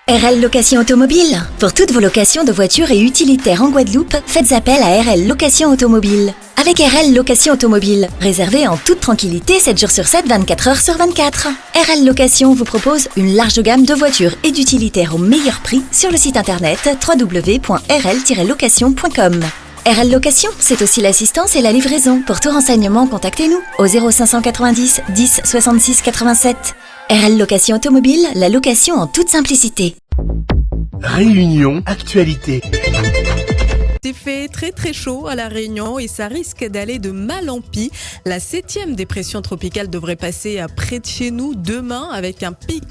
RL Location Automobile. Pour toutes vos locations de voitures et utilitaires en Guadeloupe, faites appel à RL Location Automobile. Avec RL Location Automobile, réservez en toute tranquillité 7 jours sur 7, 24 heures sur 24. RL Location vous propose une large gamme de voitures et d'utilitaires au meilleur prix sur le site internet www.rl-location.com. RL Location, c'est aussi l'assistance et la livraison. Pour tout renseignement, contactez-nous au 0590 10 66 87. RL Location Automobile, la location en toute simplicité. Réunion Actualité. Il fait très chaud à La Réunion et ça risque d'aller de mal en pis. La 7e dépression tropicale devrait passer près de chez nous demain avec un pic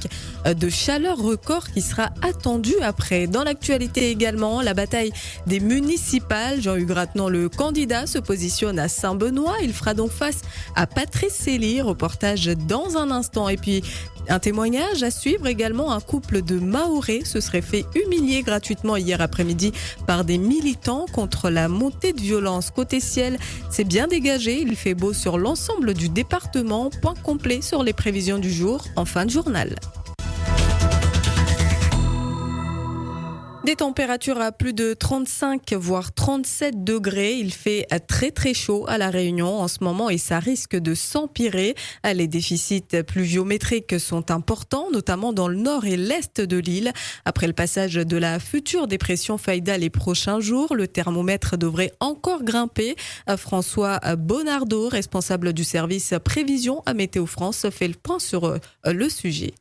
de chaleur record qui sera attendu après. Dans l'actualité également, la bataille des municipales. Jean-Hugues Rathenant, le candidat, se positionne à Saint-Benoît. Il fera donc face à Patrice Célie. Reportage dans un instant. Et puis, un témoignage à suivre également. Un couple de Mahorais se serait fait humilier gratuitement hier après-midi par des militants contre la montée de violence. Côté ciel, c'est bien dégagé. Il fait beau sur l'ensemble du département. Point complet sur les prévisions du jour en fin de journal. Des températures à plus de 35 voire 37 degrés. Il fait très chaud à La Réunion en ce moment et ça risque de s'empirer. Les déficits pluviométriques sont importants, notamment dans le nord et l'est de l'île. Après le passage de la future dépression Faïda les prochains jours, le thermomètre devrait encore grimper. François Bonardo, responsable du service prévision à Météo France, fait le point sur le sujet.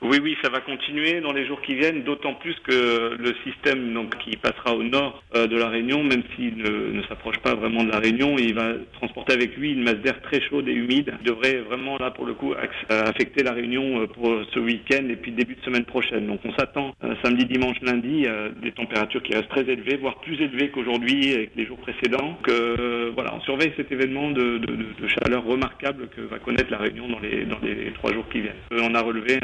Oui, ça va continuer dans les jours qui viennent, d'autant plus que le système qui passera au nord de la Réunion, même s'il ne s'approche pas vraiment de la Réunion, il va transporter avec lui une masse d'air très chaude et humide. Il devrait vraiment, là, pour le coup, affecter la Réunion pour ce week-end et puis début de semaine prochaine. Donc on s'attend samedi, dimanche, lundi, des températures qui restent très élevées, voire plus élevées qu'aujourd'hui avec les jours précédents. On surveille cet événement de chaleur remarquable que va connaître la Réunion dans les 3 jours qui viennent. On a relevé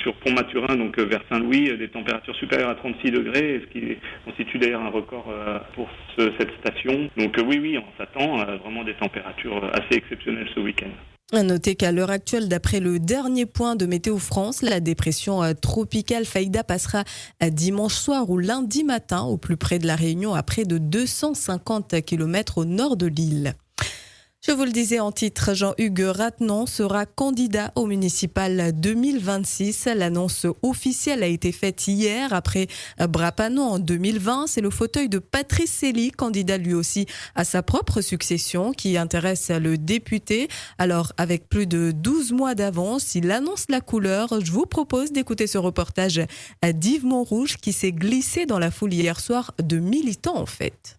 sur Pont-Maturin, donc vers Saint-Louis, des températures supérieures à 36 degrés, ce qui constitue d'ailleurs un record pour cette station. Donc oui, on s'attend à vraiment des températures assez exceptionnelles ce week-end. À noter qu'à l'heure actuelle, d'après le dernier point de Météo France, la dépression tropicale Faïda passera dimanche soir ou lundi matin au plus près de la Réunion à près de 250 km au nord de l'île. Je vous le disais en titre, Jean-Hugues Rathenant sera candidat au municipal 2026. L'annonce officielle a été faite hier après Brapano en 2020. C'est le fauteuil de Patrice Célie, candidat lui aussi à sa propre succession, qui intéresse le député. Alors, avec plus de 12 mois d'avance, il annonce la couleur. Je vous propose d'écouter ce reportage d'Yves Montrouge qui s'est glissé dans la foule hier soir de militants en fait.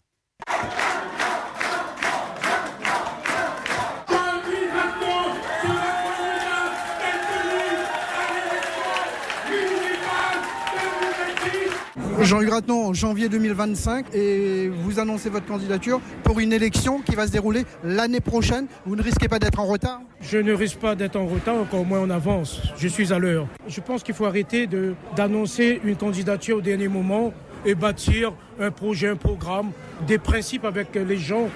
Jean-Hugues Rathenant, en janvier 2025, et vous annoncez votre candidature pour une élection qui va se dérouler l'année prochaine. Vous ne risquez pas d'être en retard ? Je ne risque pas d'être en retard, encore moins en avance. Je suis à l'heure. Je pense qu'il faut arrêter d'annoncer une candidature au dernier moment et bâtir un projet, un programme, des principes avec les gens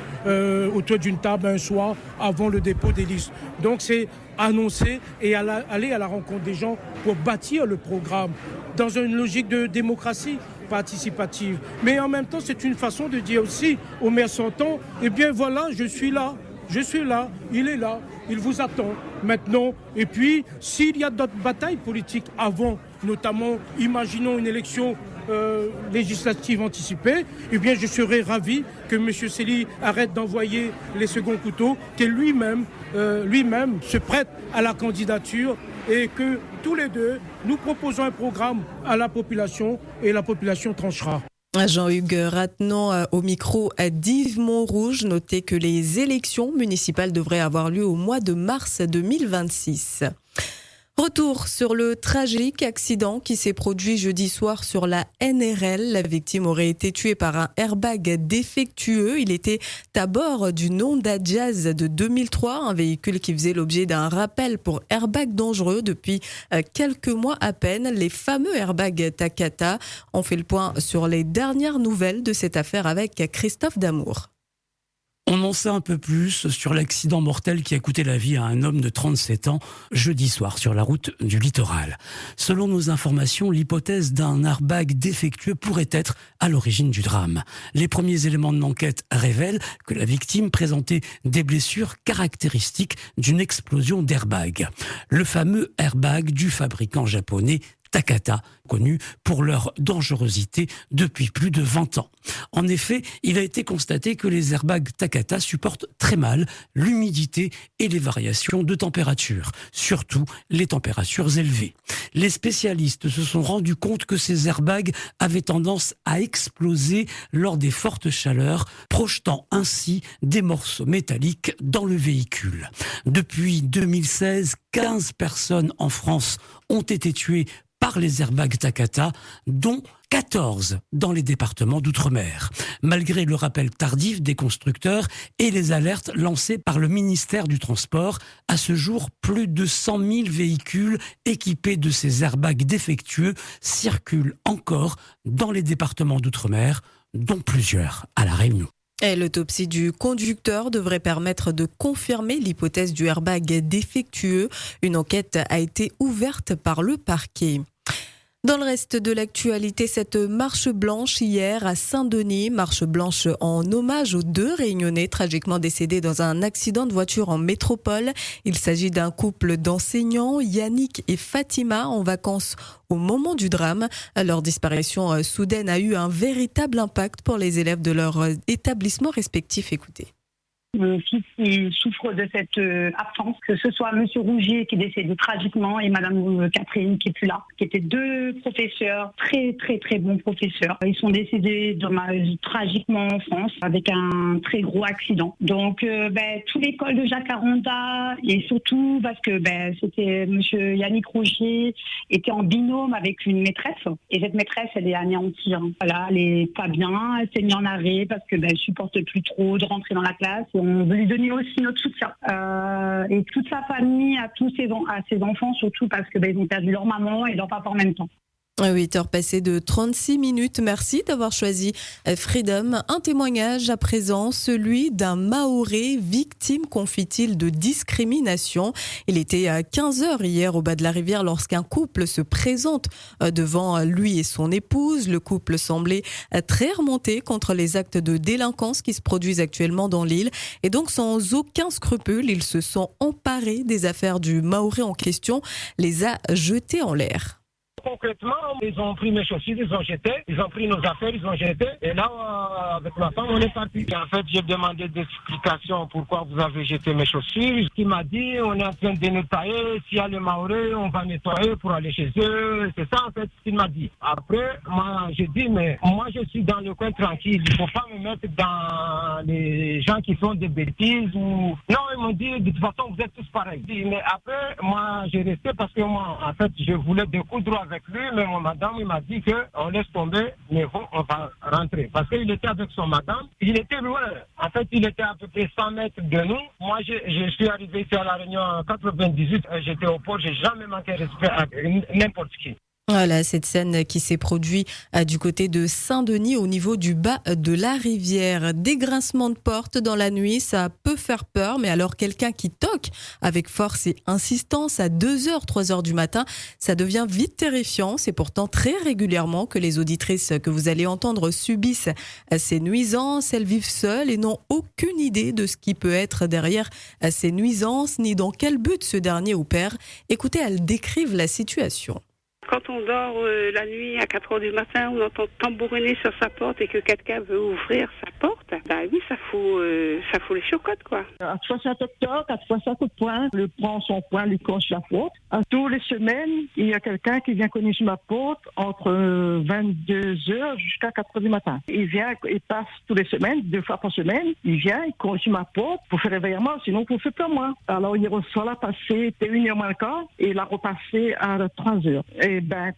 autour d'une table un soir avant le dépôt des listes. Donc c'est annoncer et aller à la rencontre des gens pour bâtir le programme dans une logique de démocratie participative. Mais en même temps, c'est une façon de dire aussi au maire sortant, eh bien voilà, je suis là, il est là, il vous attend maintenant. Et puis, s'il y a d'autres batailles politiques avant, notamment, imaginons une élection législative anticipée, eh bien je serais ravi que M. Célie arrête d'envoyer les seconds couteaux, que lui-même se prête à la candidature et que tous les deux, nous proposons un programme à la population et la population tranchera. Jean-Hugues Rathenant au micro d'Yves Montrouge. Notez que les élections municipales devraient avoir lieu au mois de mars 2026. Retour sur le tragique accident qui s'est produit jeudi soir sur la NRL. La victime aurait été tuée par un airbag défectueux. Il était à bord d'une Honda Jazz de 2003, un véhicule qui faisait l'objet d'un rappel pour airbag dangereux depuis quelques mois à peine. Les fameux airbags Takata. On fait le point sur les dernières nouvelles de cette affaire avec Christophe Damour. On en sait un peu plus sur l'accident mortel qui a coûté la vie à un homme de 37 ans jeudi soir sur la route du littoral. Selon nos informations, l'hypothèse d'un airbag défectueux pourrait être à l'origine du drame. Les premiers éléments de l'enquête révèlent que la victime présentait des blessures caractéristiques d'une explosion d'airbag. Le fameux airbag du fabricant japonais Takata, connus pour leur dangerosité depuis plus de 20 ans. En effet, il a été constaté que les airbags Takata supportent très mal l'humidité et les variations de température, surtout les températures élevées. Les spécialistes se sont rendus compte que ces airbags avaient tendance à exploser lors des fortes chaleurs, projetant ainsi des morceaux métalliques dans le véhicule. Depuis 2016, 15 personnes en France ont été tuées par les airbags Takata, dont 14 dans les départements d'outre-mer. Malgré le rappel tardif des constructeurs et les alertes lancées par le ministère du Transport, à ce jour, plus de 100 000 véhicules équipés de ces airbags défectueux circulent encore dans les départements d'outre-mer, dont plusieurs à La Réunion. Et l'autopsie du conducteur devrait permettre de confirmer l'hypothèse du airbag défectueux. Une enquête a été ouverte par le parquet. Dans le reste de l'actualité, cette marche blanche hier à Saint-Denis, marche blanche en hommage aux 2 Réunionnais tragiquement décédés dans un accident de voiture en métropole. Il s'agit d'un couple d'enseignants, Yannick et Fatima, en vacances au moment du drame. Leur disparition soudaine a eu un véritable impact pour les élèves de leur établissement respectif. Écoutez. Mon fils il souffre de cette absence, que ce soit Monsieur Rougier qui est décédé tragiquement et Madame Catherine qui est plus là, qui étaient 2 professeurs, très bons professeurs. Ils sont décédés tragiquement en France avec un très gros accident. Donc toute l'école de Jacaranda et surtout parce que c'était Monsieur Yannick Rougier était en binôme avec une maîtresse et cette maîtresse elle est anéantie. Voilà, elle est pas bien, elle s'est mise en arrêt parce que elle supporte plus trop de rentrer dans la classe. On veut lui donner aussi notre soutien. Et toute sa famille, à ses enfants, surtout parce que ils ont perdu leur maman et leur papa en même temps. 8 heures passées de 36 minutes. Merci d'avoir choisi Freedom. Un témoignage à présent, celui d'un Mahorais victime, confie-t-il, de discrimination. Il était à 15h hier au bas de la rivière lorsqu'un couple se présente devant lui et son épouse. Le couple semblait très remonté contre les actes de délinquance qui se produisent actuellement dans l'île. Et donc, sans aucun scrupule, ils se sont emparés des affaires du Mahorais en question, les a jetés en l'air. Concrètement, ils ont pris mes chaussures, ils ont jeté, ils ont pris nos affaires, ils ont jeté. Et là, avec ma femme, on est parti. En fait, j'ai demandé des explications pourquoi vous avez jeté mes chaussures. Il m'a dit, on est en train de nettoyer. S'il y a les Mahorais, on va nettoyer pour aller chez eux. C'est ça, en fait, ce qu'il m'a dit. Après, moi, j'ai dit, mais moi, je suis dans le coin tranquille. Il ne faut pas me mettre dans les gens qui font des bêtises ou... Non, ils m'ont dit, de toute façon, vous êtes tous pareils. Mais après, moi, j'ai resté parce que moi, en fait, je voulais découdre avec lui, mais mon madame, il m'a dit qu'on laisse tomber, mais bon, on va rentrer. Parce qu'il était avec son madame, il était loin. En fait, il était à peu près 100 mètres de nous. Moi, je suis arrivé ici à La Réunion en 98, j'étais au port, j'ai jamais manqué de respect à n'importe qui. Voilà, cette scène qui s'est produite du côté de Saint-Denis au niveau du bas de la rivière. Des grincements de porte dans la nuit, ça peut faire peur, mais alors quelqu'un qui toque avec force et insistance à 2h, 3h du matin, ça devient vite terrifiant. C'est pourtant très régulièrement que les auditrices que vous allez entendre subissent ces nuisances. Elles vivent seules et n'ont aucune idée de ce qui peut être derrière ces nuisances, ni dans quel but ce dernier opère. Écoutez, elles décrivent la situation. Quand on dort la nuit à 4h du matin, on entend tambouriner sur sa porte et que quelqu'un veut ouvrir sa porte, oui, ça fout les chocottes, quoi. À fois ça toc-toc, à fois ça coup de poing, le prend son poing, lui cogne la porte. Tous les semaines, il y a quelqu'un qui vient cogner sur ma porte entre 22h jusqu'à 4h du matin. Il vient, il passe toutes les semaines, 2 fois par semaine, il vient, il cogne sur ma porte pour faire réveiller moi, sinon pour faire peur moi. Alors il reçoit la passer, c'était 1h moins le quart, et il a repassé à 3h. Et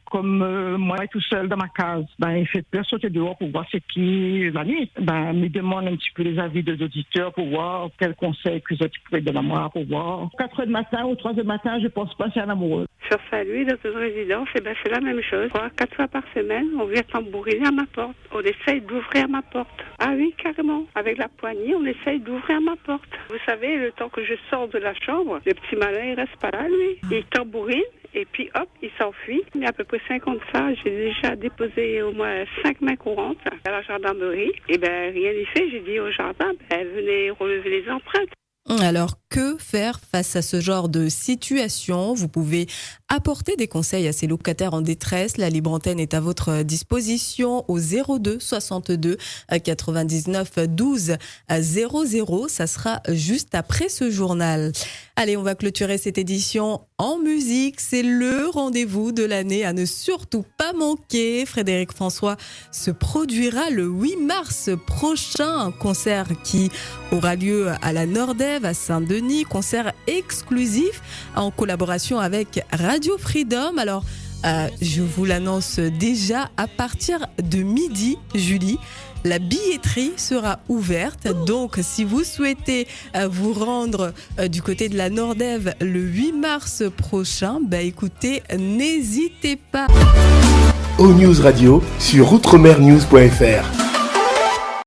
comme moi tout seul dans ma case, il fait peur sauter dehors pour voir c'est qui la nuit. Me demande un petit peu les avis des auditeurs pour voir quels conseils que les autres pourraient donner à moi pour voir. 4h du matin ou 3h du matin, je pense pas c'est un amoureux. Sur Saint-Louis, dans une résidence, et ben c'est la même chose. 4 fois par semaine, on vient tambouriner à ma porte. On essaye d'ouvrir ma porte. Ah oui, carrément. Avec la poignée, on essaye d'ouvrir ma porte. Vous savez, le temps que je sors de la chambre, le petit malin, il reste pas là, lui. Il tambourine. Et puis hop, il s'enfuit. Il y a à peu près 50 fois, j'ai déjà déposé au moins 5 mains courantes à la gendarmerie. Et ben rien n'y fait. J'ai dit au gendarme, venez relever les empreintes. Alors, que faire face à ce genre de situation ? Vous pouvez apporter des conseils à ces locataires en détresse. La libre antenne est à votre disposition au 02 62 99 12 00. Ça sera juste après ce journal. Allez, on va clôturer cette édition en musique. C'est le rendez-vous de l'année à ne surtout pas manquer. Frédéric François se produira le 8 mars prochain. Un concert qui aura lieu à la Nordève, à Saint-Denis. Concert exclusif en collaboration avec Radio Freedom. Alors, je vous l'annonce déjà, à partir de midi, Julie, la billetterie sera ouverte. Donc, si vous souhaitez vous rendre du côté de la Nordève le 8 mars prochain, écoutez, n'hésitez pas. O-News Radio sur outremernews.fr.